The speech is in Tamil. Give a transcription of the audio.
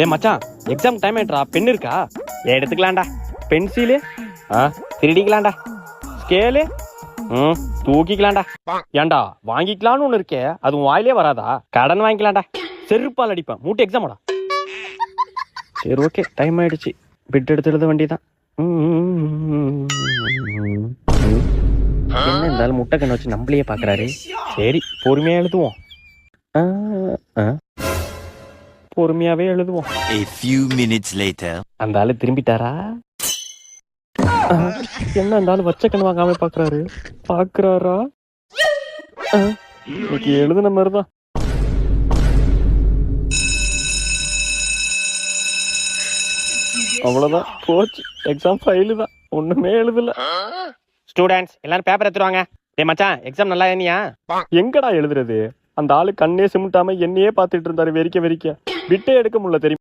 மச்சான் எக்ஸாம் டைம் ஆயிட்டா. பென் இருக்கா? எடுத்துக்கலாம்டா. பென்சிலு திருடிக்கலாம்டா. ஸ்கேலு தூக்கிக்கலாம்டா. ஏன்டா வாங்கிக்கலாம்னு ஒண்ணு இருக்கே, அது உன் வாயிலே வராதா? கடன் வாங்கிக்கலாம்டா. செருப்பால் அடிப்பேன். மூட்டை எக்ஸாமோடா. சரி ஓகே, டைம் ஆயிடுச்சு. பிட் எடுத்து எழுத வேண்டியதான். என்ன இருந்தாலும் முட்டை கண்ணை வச்சு நம்மளையே பாக்குறாரு. சரி பொறுமையா எழுதுவோம். பொறுமையாவே எழுதுவோம். A few minutes later. அந்த ஆளு திரும்பிட்டாரா? என்ன அந்த ஆளு வச்ச கண்ணு வாங்காம பாக்குறாரா? இன்னைக்கு எழுதுன மாதிரிதான். அவ்வளவுதான், போச்சு. எக்ஸாம் ஃபைலு தான், ஒண்ணுமே எழுதல. ஸ்டூடெண்ட்ஸ் எல்லாரும் பேப்பர் எடுத்துருவாங்க. டேய் மச்சான், எக்ஸாம் நல்லா எழுதியா? எங்கடா எழுதுறது? அந்த ஆளு கண்ணே சிமிட்டாம என்னையே பாத்துட்டு இருந்தாரு வெறிக்க. பிட்டே எடுக்க முடியல தெரியும்.